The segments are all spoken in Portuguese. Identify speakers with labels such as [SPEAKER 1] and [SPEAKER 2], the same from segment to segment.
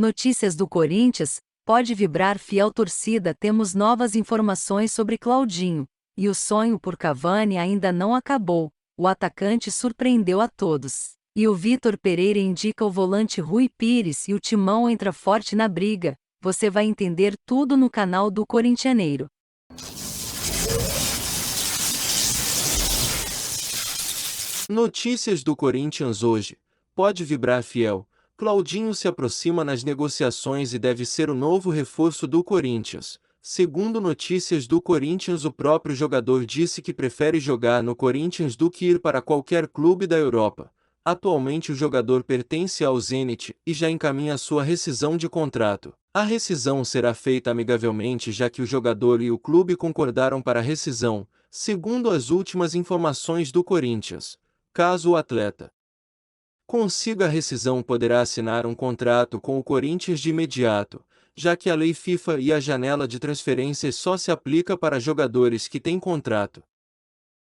[SPEAKER 1] Notícias do Corinthians, pode vibrar fiel torcida. Temos novas informações sobre Claudinho, e o sonho por Cavani ainda não acabou. O atacante surpreendeu a todos. E o Vitor Pereira indica o volante Rui Pires e o Timão entra forte na briga. Você vai entender tudo no canal do Corintianeiro.
[SPEAKER 2] Notícias do Corinthians hoje. Pode vibrar fiel. Claudinho se aproxima nas negociações e deve ser o novo reforço do Corinthians. Segundo notícias do Corinthians, o próprio jogador disse que prefere jogar no Corinthians do que ir para qualquer clube da Europa. Atualmente o jogador pertence ao Zenit e já encaminha sua rescisão de contrato. A rescisão será feita amigavelmente, já que o jogador e o clube concordaram para a rescisão, segundo as últimas informações do Corinthians. Caso o atleta consiga a rescisão, poderá assinar um contrato com o Corinthians de imediato, já que a lei FIFA e a janela de transferências só se aplica para jogadores que têm contrato.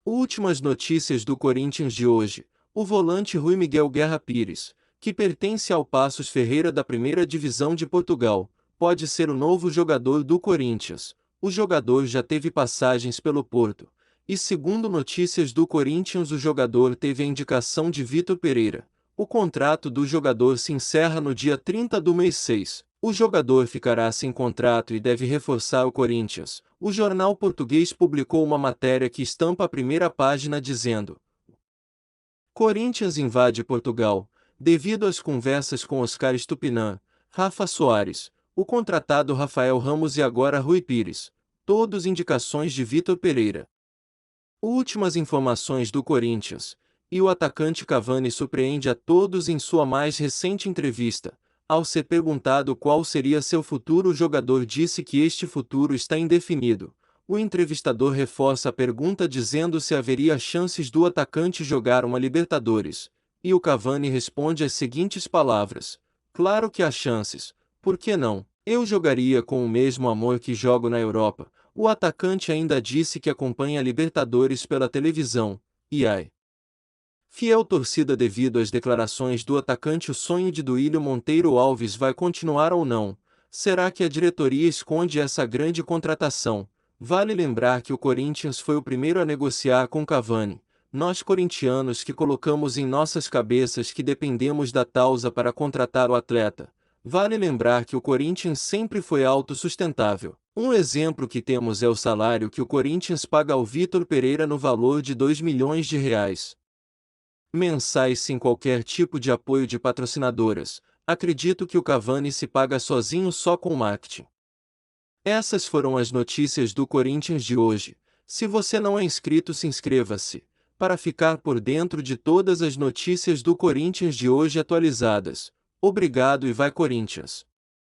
[SPEAKER 2] Últimas notícias do Corinthians de hoje. O volante Rui Miguel Guerra Pires, que pertence ao Paços Ferreira da primeira divisão de Portugal, pode ser o novo jogador do Corinthians. O jogador já teve passagens pelo Porto, e segundo notícias do Corinthians, o jogador teve a indicação de Vitor Pereira. O contrato do jogador se encerra no dia 30 do mês 6. O jogador ficará sem contrato e deve reforçar o Corinthians. O jornal português publicou uma matéria que estampa a primeira página dizendo: Corinthians invade Portugal. Devido às conversas com Oscar Estupinan, Rafa Soares, o contratado Rafael Ramos e agora Rui Pires, todos indicações de Vitor Pereira. Últimas informações do Corinthians. E o atacante Cavani surpreende a todos em sua mais recente entrevista. Ao ser perguntado qual seria seu futuro, o jogador disse que este futuro está indefinido. O entrevistador reforça a pergunta dizendo se haveria chances do atacante jogar uma Libertadores. E o Cavani responde as seguintes palavras: claro que há chances. Por que não? Eu jogaria com o mesmo amor que jogo na Europa. O atacante ainda disse que acompanha a Libertadores pela televisão. E ai, fiel torcida, devido às declarações do atacante, o sonho de Duílio Monteiro Alves vai continuar ou não? Será que a diretoria esconde essa grande contratação? Vale lembrar que o Corinthians foi o primeiro a negociar com Cavani. Nós corintianos que colocamos em nossas cabeças que dependemos da Tausa para contratar o atleta. Vale lembrar que o Corinthians sempre foi autossustentável. Um exemplo que temos é o salário que o Corinthians paga ao Vitor Pereira no valor de R$ 2 milhões mensais sem qualquer tipo de apoio de patrocinadoras. Acredito que o Cavani se paga sozinho só com marketing. Essas foram as notícias do Corinthians de hoje. Se você não é inscrito, se inscreva-se, para ficar por dentro de todas as notícias do Corinthians de hoje atualizadas. Obrigado e vai Corinthians!